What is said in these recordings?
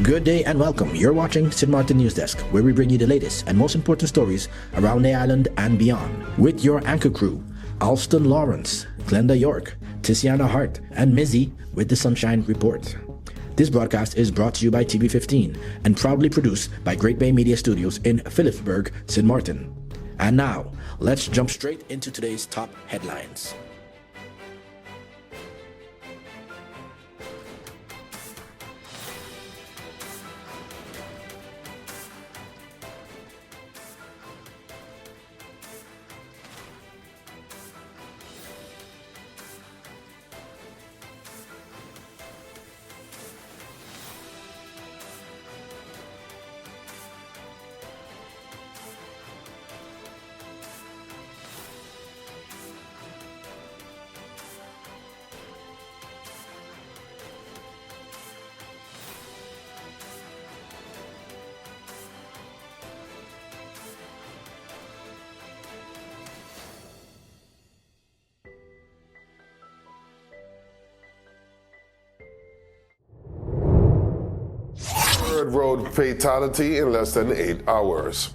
Good day and welcome. You're watching Sint Maarten NEWSDESK, where we bring you the latest and most important stories around the island and beyond. With your anchor crew, Alston Lawrence, Glenda York, Tiziana Hart, and Mizzy with the Sunshine Report. This broadcast is brought to you by TV15 and proudly produced by Great Bay Media Studios in Philipsburg, Sint Maarten. And now, let's jump straight into today's top headlines. Road fatality in less than 8 hours.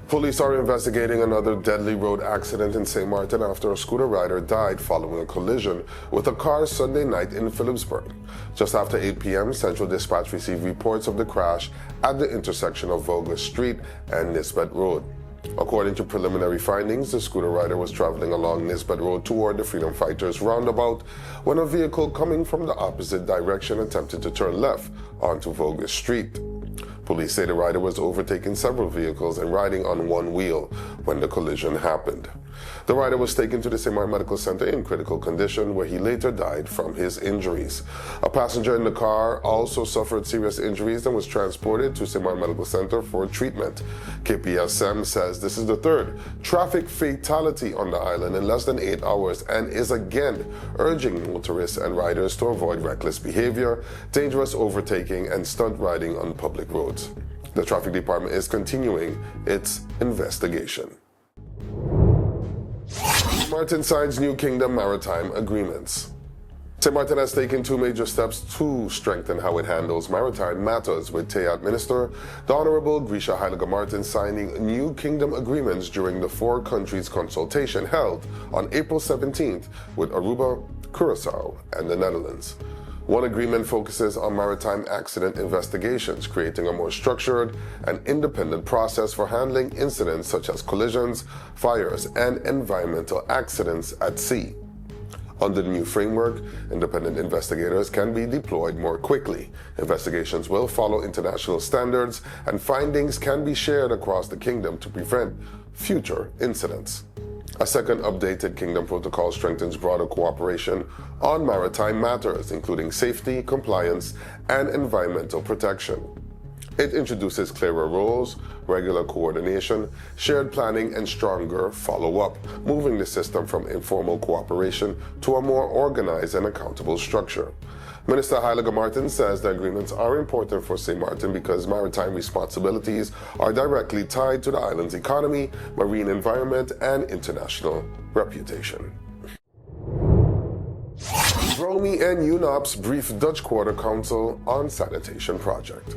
Police are investigating another deadly road accident in Sint Maarten after a scooter rider died following a collision with a car Sunday night in Philipsburg. Just after 8 p.m., Central Dispatch received reports of the crash at the intersection of Vogus Street and Nisbet Road. According to preliminary findings, the scooter rider was traveling along Nisbet Road toward the Freedom Fighters roundabout when a vehicle coming from the opposite direction attempted to turn left onto Vogus Street. Police say the rider was overtaking several vehicles and riding on one wheel when the collision happened. The rider was taken to the Sint Maarten Medical Center in critical condition, where he later died from his injuries. A passenger in the car also suffered serious injuries and was transported to Sint Maarten Medical Center for treatment. KPSM says this is the third traffic fatality on the island in less than 8 hours and is again urging motorists and riders to avoid reckless behavior, dangerous overtaking, and stunt riding on public roads. The traffic department is continuing its investigation. Maarten signs New Kingdom maritime agreements. Sint Maarten has taken two major steps to strengthen how it handles maritime matters, with TEAT Minister, the Honorable Ishshah Carty, signing New Kingdom agreements during the four countries consultation held on April 17th with Aruba, Curacao, and the Netherlands. One agreement focuses on maritime accident investigations, creating a more structured and independent process for handling incidents such as collisions, fires, and environmental accidents at sea. Under the new framework, independent investigators can be deployed more quickly. Investigations will follow international standards, and findings can be shared across the kingdom to prevent future incidents. A second updated Kingdom protocol strengthens broader cooperation on maritime matters, including safety, compliance, and environmental protection. It introduces clearer roles, regular coordination, shared planning, and stronger follow-up, moving the system from informal cooperation to a more organized and accountable structure. Minister Ishshah Carty says the agreements are important for Sint Maarten because maritime responsibilities are directly tied to the island's economy, marine environment, and international reputation. VROMI and UNOPS brief Dutch Quarter Council on sanitation project.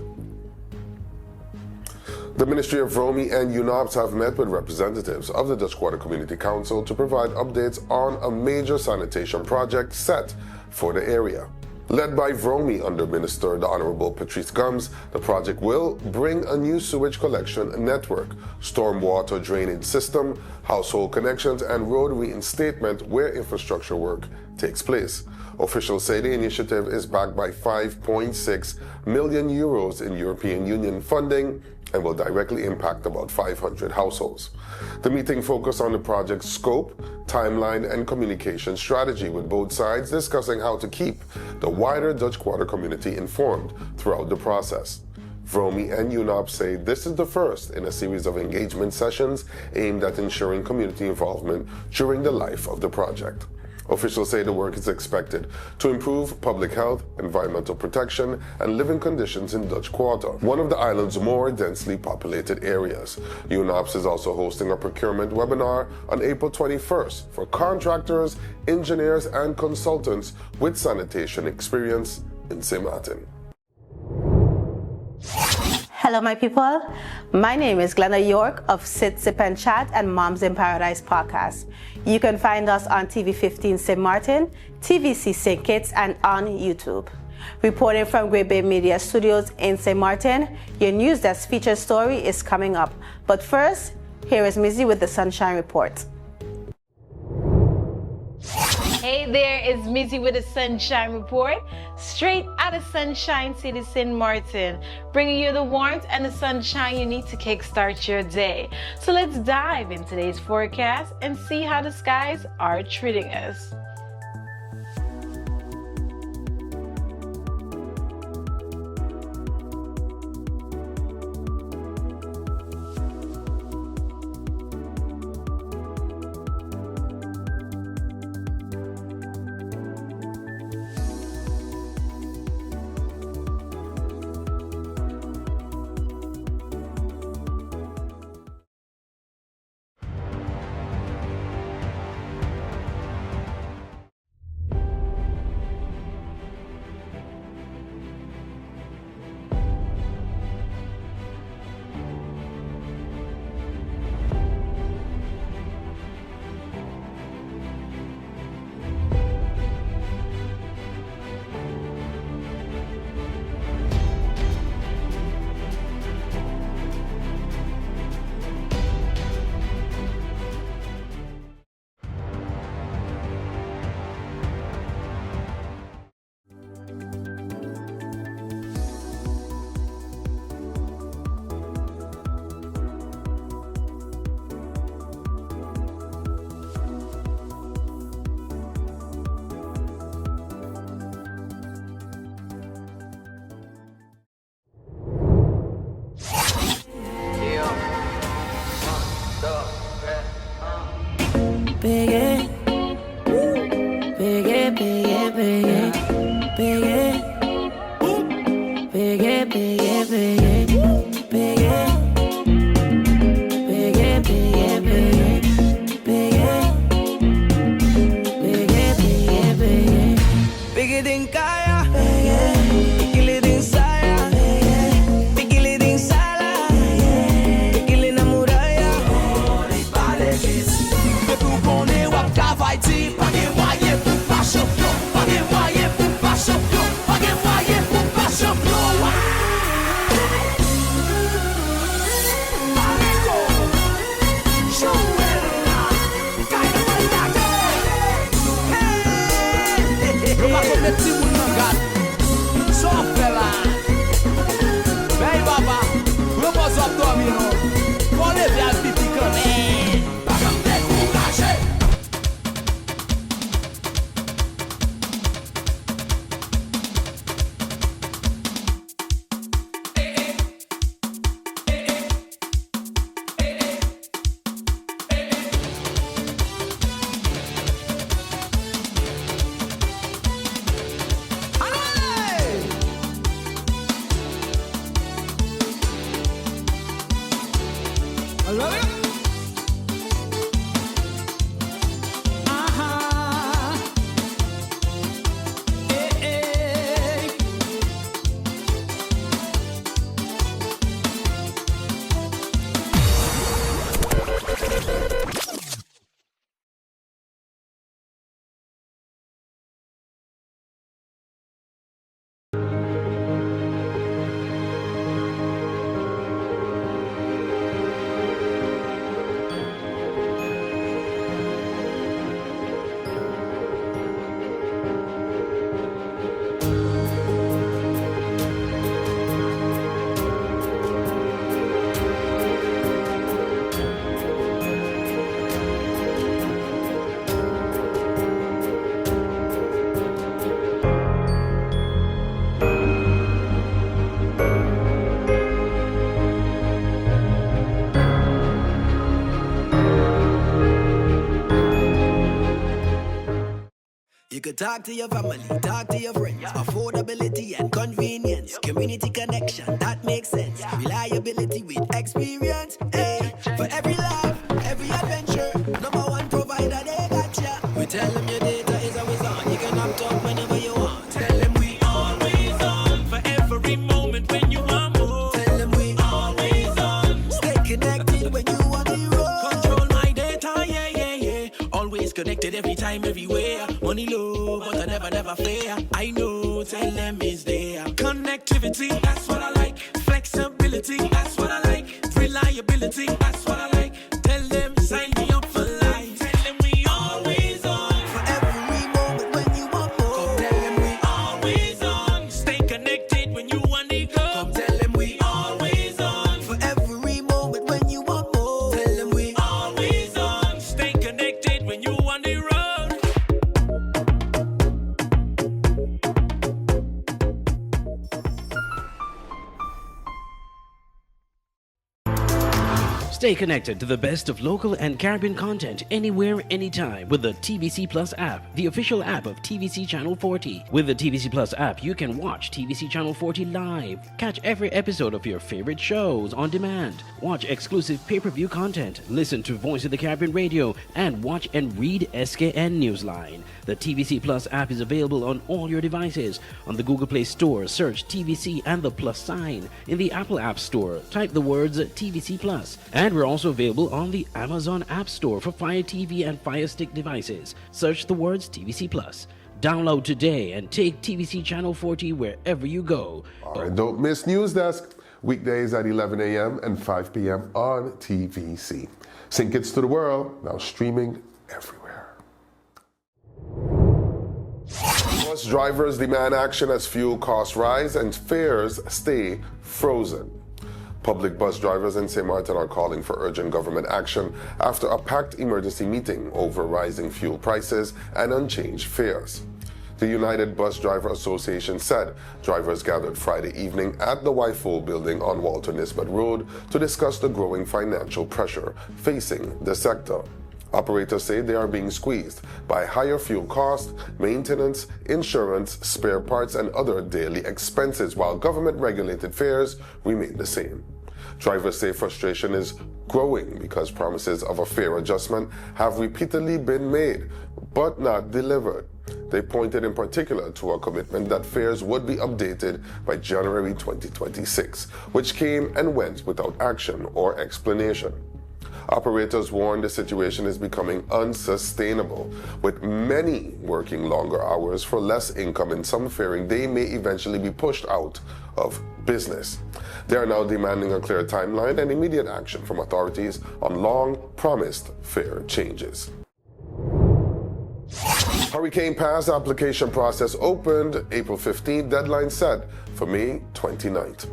The Ministry of VROMI and UNOPS have met with representatives of the Dutch Quarter Community Council to provide updates on a major sanitation project set for the area. Led by VROMI under Minister the Honorable Patrice Gums, the project will bring a new sewage collection network, stormwater drainage system, household connections, and road reinstatement where infrastructure work takes place. Officials say the initiative is backed by 5.6 million euros in European Union funding and will directly impact about 500 households. The meeting focused on the project's scope, timeline, and communication strategy, with both sides discussing how to keep the wider Dutch Quarter community informed throughout the process. VROMI and UNOPS say this is the first in a series of engagement sessions aimed at ensuring community involvement during the life of the project. Officials say the work is expected to improve public health, environmental protection, and living conditions in Dutch Quarter, one of the island's more densely populated areas. UNOPS is also hosting a procurement webinar on April 21st for contractors, engineers, and consultants with sanitation experience in Sint Maarten. Hello, my people. My name is Glenda York of Sit, Sip and Chat and Moms in Paradise podcast. You can find us on TV 15 Sint Maarten, TVC St. Kitts, and on YouTube. Reporting from Great Bay Media Studios in Sint Maarten, your NEWSDESK feature story is coming up. But first, here is Mizzy with the Sunshine Report. Hey there, it's Mizzy with the Sunshine Report, straight out of Sunshine City, Sint Maarten, bringing you the warmth and the sunshine you need to kickstart your day. So let's dive in today's forecast and see how the skies are treating us. Biggie, biggie, biggie, biggie, biggie, biggie, biggie, biggie, biggie, biggie, biggie, biggie, biggie, biggie than Kaya, biggie than Saya, biggie than Sala, biggie na muraya, Koné wap kavayti, pa gen mwaye pou pa champion, pa gen mwaye pou pa champion, pa gen mwaye pou pa champion. Amigo, Joella, kaya mandake. Yo pa kon de ti moun nan gade, so fela. Bey baba, repose up dormi non, kon le vi al pipi kone. You could talk to your family, talk to your friends. Affordability and convenience. Community connection, that makes sense. Reliability with experience. Hey, for every life, every adventure. Number one provider, they got ya. We tell them your data is always on. You can opt out whenever you want. Tell them we always maritime everywhere. Money low, but I never fair. I know, tell them it's there. Connectivity, that's what I like. Flexibility, that's what I like. Reliability, that's what I like. Tell them, sign me up for life. Tell them we always on. For every moment when you want more. Come tell them we always on. Stay connected when you want to go. Come tell them we always on. For every moment when you want more. Tell them we always on. Stay connected when you want to road. Stay connected to the best of local and Caribbean content anywhere, anytime with the TVC Plus app, the official app of TVC Channel 40. With the TVC Plus app, you can watch TVC Channel 40 live, catch every episode of your favorite shows on demand, watch exclusive pay-per-view content, listen to Voice of the Caribbean radio, and watch and read SKN Newsline. The TVC Plus app is available on all your devices. On the Google Play Store, search TVC and the plus sign. In the Apple App Store, type the words TVC Plus. And we're also available on the Amazon App Store for Fire TV and Fire Stick devices. Search the words TVC Plus. Download today and take TVC Channel 40 wherever you go. All right, don't miss NewsDesk. Weekdays at 11 a.m. and 5 p.m. on TVC. Sink Kids to the World, now streaming everywhere. Bus drivers demand action as fuel costs rise and fares stay frozen. Public bus drivers in Sint Maarten are calling for urgent government action after a packed emergency meeting over rising fuel prices and unchanged fares. The United Bus Driver Association said drivers gathered Friday evening at the YFO building on Walter Nisbet Road to discuss the growing financial pressure facing the sector. Operators say they are being squeezed by higher fuel costs, maintenance, insurance, spare parts, and other daily expenses, while government-regulated fares remain the same. Drivers say frustration is growing because promises of a fare adjustment have repeatedly been made, but not delivered. They pointed in particular to a commitment that fares would be updated by January 2026, which came and went without action or explanation. Operators warn the situation is becoming unsustainable, with many working longer hours for less income and some fearing they may eventually be pushed out of business. They are now demanding a clear timeline and immediate action from authorities on long-promised fare changes. Hurricane Pass application process opened April 15th, deadline set for May 29th.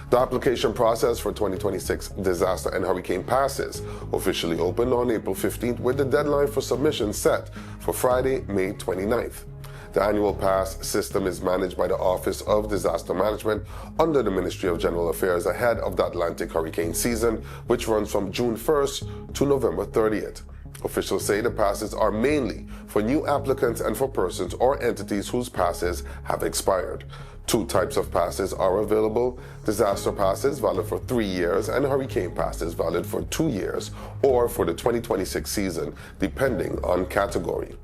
The application process for 2026 disaster and hurricane passes officially opened on April 15th with the deadline for submission set for Friday, May 29th. The annual pass system is managed by the Office of Disaster Management under the Ministry of General Affairs ahead of the Atlantic hurricane season, which runs from June 1st to November 30th. Officials say the passes are mainly for new applicants and for persons or entities whose passes have expired. Two types of passes are available: disaster passes valid for 3 years and hurricane passes valid for 2 years or for the 2026 season, depending on category.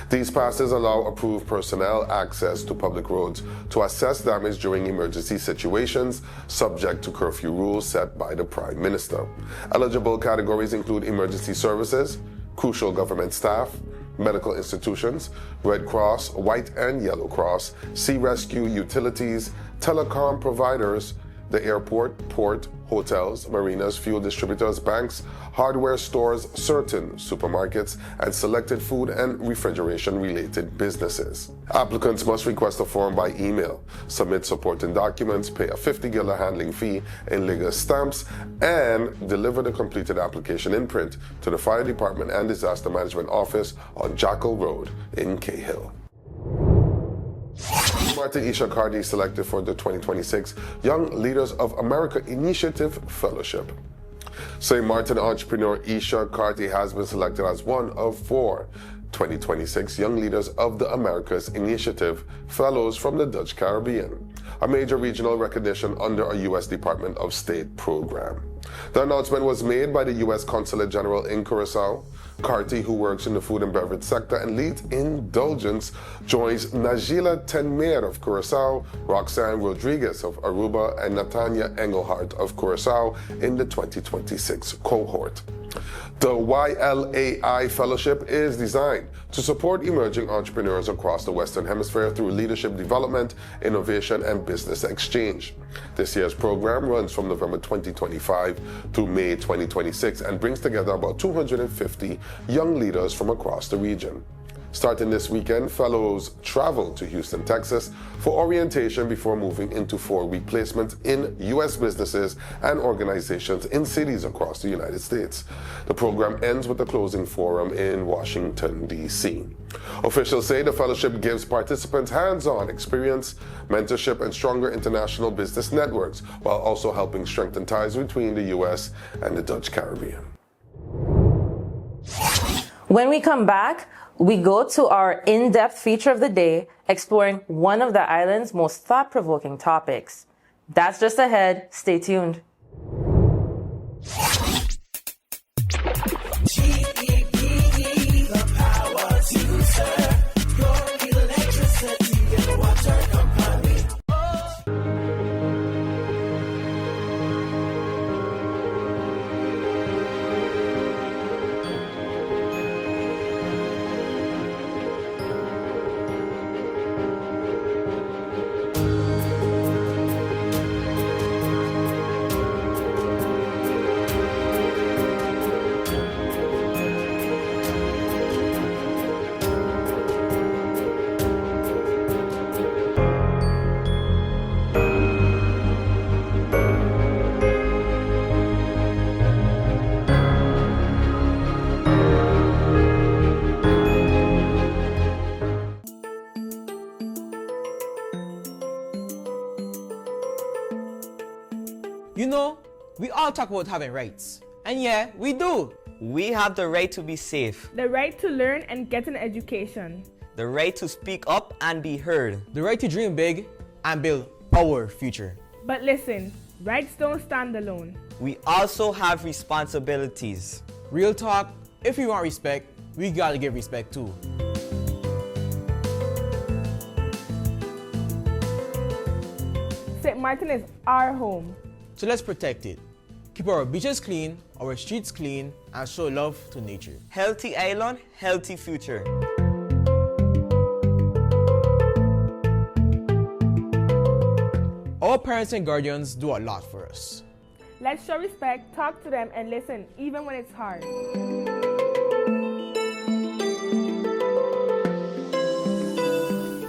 These passes allow approved personnel access to public roads to assess damage during emergency situations, subject to curfew rules set by the Prime Minister. Eligible categories include emergency services, crucial government staff, medical institutions, Red Cross, White and Yellow Cross, sea rescue, utilities, telecom providers, the airport, port, hotels, marinas, fuel distributors, banks, hardware stores, certain supermarkets, and selected food and refrigeration-related businesses. Applicants must request a form by email, submit supporting documents, pay a 50 gila handling fee in legal stamps, and deliver the completed application in print to the Fire Department and Disaster Management Office on Jackal Road in Cahill. Martin Ishshah Carty selected for the 2026 Young Leaders of America Initiative Fellowship. St. Maarten entrepreneur Ishshah Carty has been selected as one of 4 2026 Young Leaders of the Americas Initiative Fellows from the Dutch Caribbean, a major regional recognition under a U.S. Department of State program. The announcement was made by the U.S. Consulate General in Curacao. Carty, who works in the food and beverage sector and leads Indulgence, joins Najila Tenmer of Curacao, Roxanne Rodriguez of Aruba, and Natanya Engelhardt of Curacao in the 2026 cohort. The YLAI Fellowship is designed to support emerging entrepreneurs across the Western Hemisphere through leadership development, innovation, and business exchange. This year's program runs from November 2025 to May 2026 and brings together about 250 young leaders from across the region. Starting this weekend, fellows travel to Houston, Texas for orientation before moving into 4-week placements in U.S. businesses and organizations in cities across the United States. The program ends with the closing forum in Washington, D.C. Officials say the fellowship gives participants hands-on experience, mentorship, and stronger international business networks, while also helping strengthen ties between the U.S. and the Dutch Caribbean. When we come back, we go to our in-depth feature of the day, exploring one of the island's most thought-provoking topics. That's just ahead. Stay tuned. You know, we all talk about having rights. And yeah, we do. We have the right to be safe, the right to learn and get an education, the right to speak up and be heard, the right to dream big and build our future. But listen, rights don't stand alone. We also have responsibilities. Real talk, if we want respect, we gotta give respect too. Sint Maarten is our home. So let's protect it. Keep our beaches clean, our streets clean, and show love to nature. Healthy island, healthy future. Our parents and guardians do a lot for us. Let's show respect, talk to them, and listen, even when it's hard.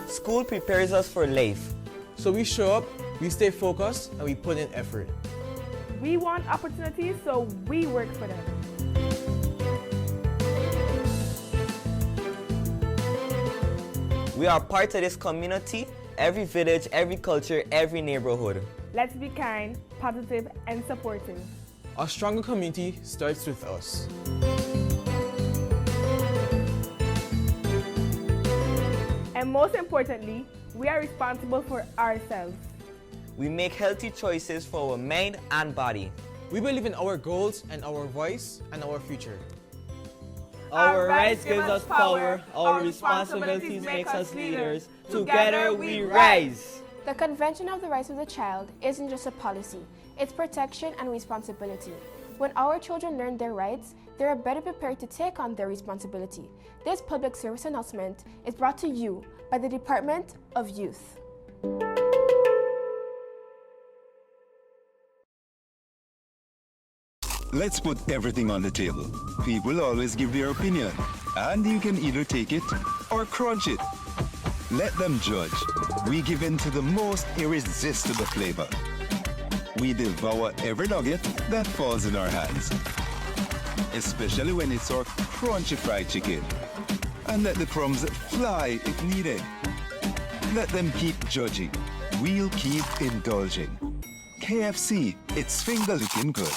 School prepares us for life. So we show up, we stay focused, and we put in effort. We want opportunities, so we work for them. We are part of this community, every village, every culture, every neighborhood. Let's be kind, positive, and supportive. A stronger community starts with us. And most importantly, we are responsible for ourselves. We make healthy choices for our mind and body. We believe in our goals and our voice and our future. Our rights give us power, our responsibilities make us leaders. Together we rise. The Convention of the Rights of the Child isn't just a policy, it's protection and responsibility. When our children learn their rights, they are better prepared to take on their responsibility. This public service announcement is brought to you by the Department of Youth. Let's put everything on the table. People always give their opinion, and you can either take it or crunch it. Let them judge. We give in to the most irresistible flavor. We devour every nugget that falls in our hands, especially when it's our crunchy fried chicken. And let the crumbs fly if needed. Let them keep judging. We'll keep indulging. KFC, it's finger licking good.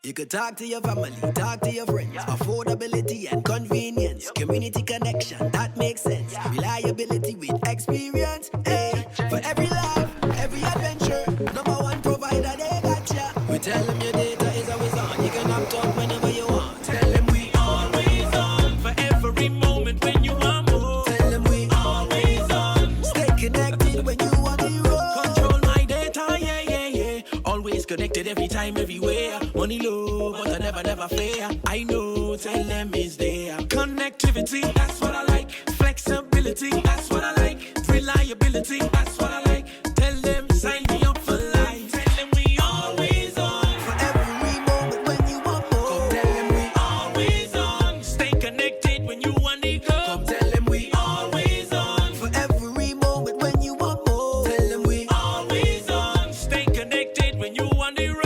You could talk to your family, talk to your friends. Affordability and convenience. Community connection, that makes sense. Reliability with experience. Hey, for every love, every adventure. #1 provider, they got ya. We tell them your data is always on. You can opt out whenever you want. Tell them we always on. For every moment when you want more. Tell them we always on. Stay connected when you want to roll. Control my data, yeah, yeah, yeah. Always always connected every time, everywhere. Money low, but I never fair. I know, tell them is there. Connectivity, that's what I like. Flexibility, that's what I like. Reliability, that's what I like. Tell them, sign me up for life. Tell them we always on. For every moment when you want more. Come tell them we always on. Stay connected when you want it go. Come tell them we always on. For every moment when you want more. Tell them we always on. Stay connected when you want it road.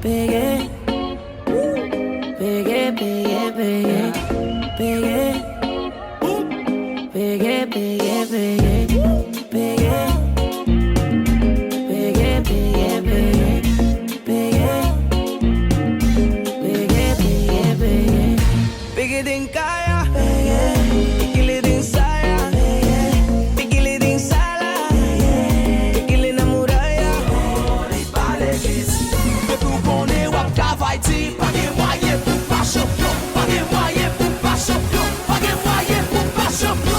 Biggie, biggie, biggie, biggie, biggie, biggie, biggie, biggie, biggie, biggie, biggie, biggie, biggie, biggie than Kaya, biggie than Saya, biggie than Sala, biggie na muraya, Cavaiti, paguei moyen pour pas champion, paguei moyen pour pas champion, paguei moyen pour pas champion.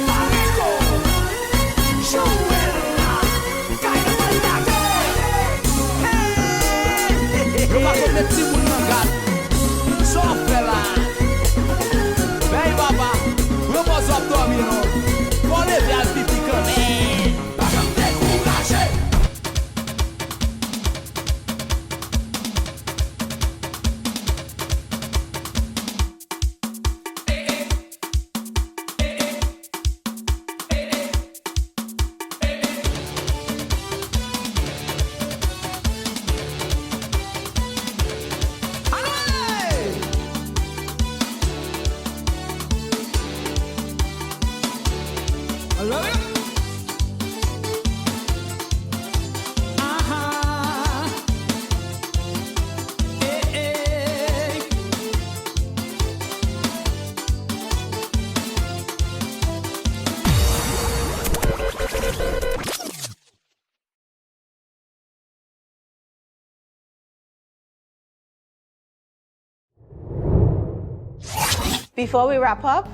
Amigo, Joella, Kaina Malade. Hey, eu vou comer tipo de mangá. Só fela. Vem baba, eu posso abdominal. Vou levar as pipi também. Para ter coragem. Before we wrap up,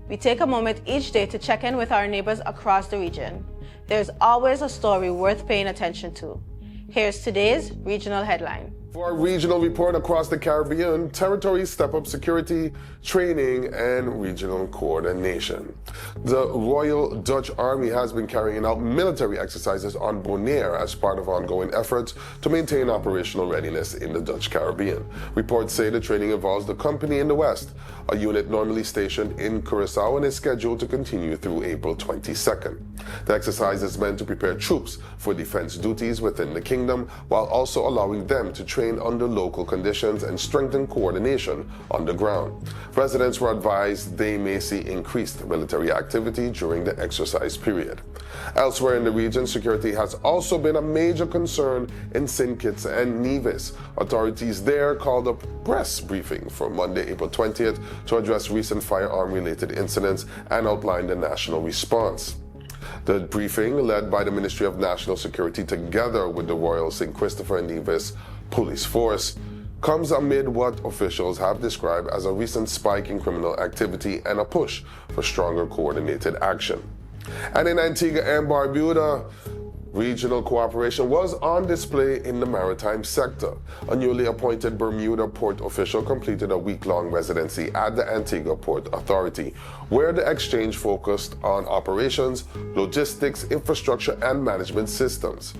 we take a moment each day to check in with our neighbors across the region. There's always a story worth paying attention to. Here's today's regional headline. For our regional report across the Caribbean, territories step up security, training, and regional coordination. The Royal Dutch Army has been carrying out military exercises on Bonaire as part of ongoing efforts to maintain operational readiness in the Dutch Caribbean. Reports say the training involves the company in the West, a unit normally stationed in Curaçao and is scheduled to continue through April 22nd. The exercise is meant to prepare troops for defense duties within the kingdom while also allowing them to train under local conditions and strengthen coordination on the ground. Residents were advised they may see increased military activity during the exercise period. Elsewhere in the region, security has also been a major concern in Sint Kitts and Nevis. Authorities there called a press briefing for Monday, April 20th to address recent firearm-related incidents and outline the national response. The briefing, led by the Ministry of National Security together with the Royal St. Christopher and Nevis Police Force, comes amid what officials have described as a recent spike in criminal activity and a push for stronger coordinated action. And in Antigua and Barbuda, regional cooperation was on display in the maritime sector. A newly appointed Bermuda port official completed a week-long residency at the Antigua Port Authority, where the exchange focused on operations, logistics, infrastructure, and management systems.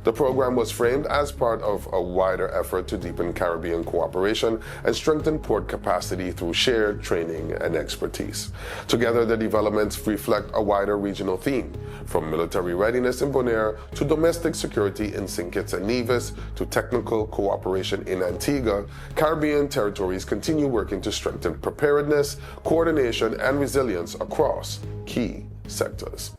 The program was framed as part of a wider effort to deepen Caribbean cooperation and strengthen port capacity through shared training and expertise. Together, the developments reflect a wider regional theme, from military readiness in Bonaire to domestic security in St. Kitts and Nevis to technical cooperation in Antigua. Caribbean territories continue working to strengthen preparedness, coordination, and resilience across key sectors.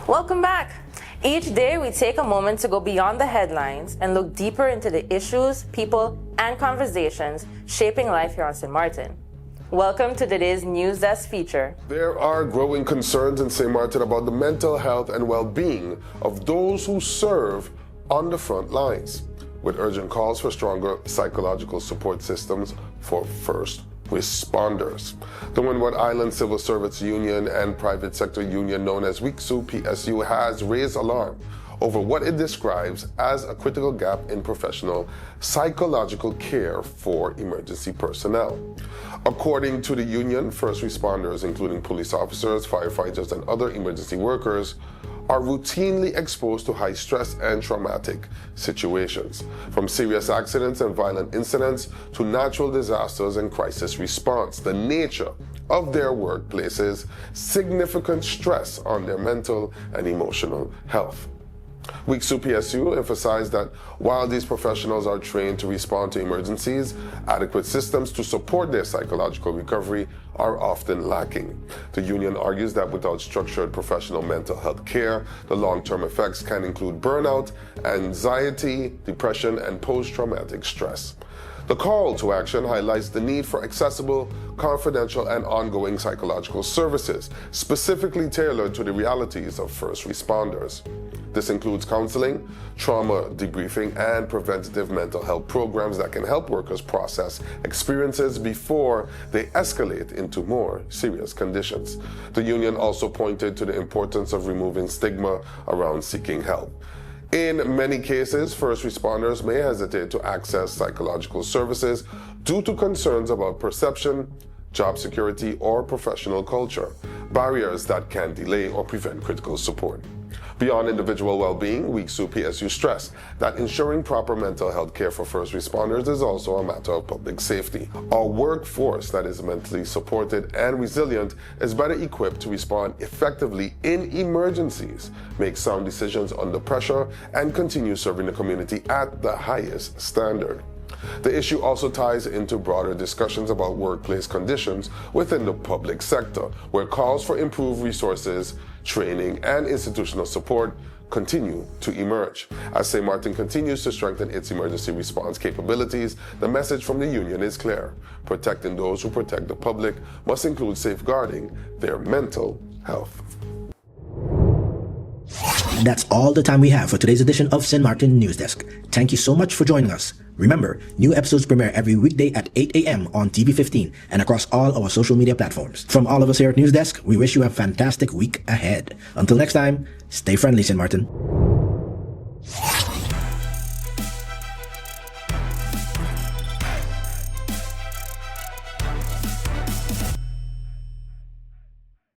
Welcome back. Each day, we take a moment to go beyond the headlines and look deeper into the issues, people, and conversations shaping life here on Sint Maarten. Welcome to today's NEWSDESK feature. There are growing concerns in Sint Maarten about the mental health and well-being of those who serve on the front lines, with urgent calls for stronger psychological support systems for first responders. The Windward Island Civil Service Union and private sector union known as WICSU PSU has raised alarm over what it describes as a critical gap in professional psychological care for emergency personnel. According to the union, first responders, including police officers, firefighters, and other emergency workers, are routinely exposed to high stress and traumatic situations, from serious accidents and violent incidents to natural disasters and crisis response. The nature of their work places significant stress on their mental and emotional health. WICSU PSU emphasized that while these professionals are trained to respond to emergencies, adequate systems to support their psychological recovery are often lacking. The union argues that without structured professional mental health care, the long-term effects can include burnout, anxiety, depression, and post-traumatic stress. The call to action highlights the need for accessible, confidential, and ongoing psychological services, specifically tailored to the realities of first responders. This includes counseling, trauma debriefing, and preventative mental health programs that can help workers process experiences before they escalate into more serious conditions. The union also pointed to the importance of removing stigma around seeking help. In many cases, first responders may hesitate to access psychological services due to concerns about perception, job security, or professional culture, barriers that can delay or prevent critical support. Beyond individual well-being, WICSU PSU stressed that ensuring proper mental health care for first responders is also a matter of public safety. A workforce that is mentally supported and resilient is better equipped to respond effectively in emergencies, make sound decisions under pressure, and continue serving the community at the highest standard. The issue also ties into broader discussions about workplace conditions within the public sector, where calls for improved resources, training, and institutional support continue to emerge. As Sint Maarten continues to strengthen its emergency response capabilities, the message from the union is clear. Protecting those who protect the public must include safeguarding their mental health. And that's all the time we have for today's edition of Sint Maarten NEWSDESK. Thank you so much for joining us. Remember, new episodes premiere every weekday at 8 a.m. on TV15 and across all our social media platforms. From all of us here at NEWSDESK, we wish you a fantastic week ahead. Until next time, stay friendly, Sint Maarten.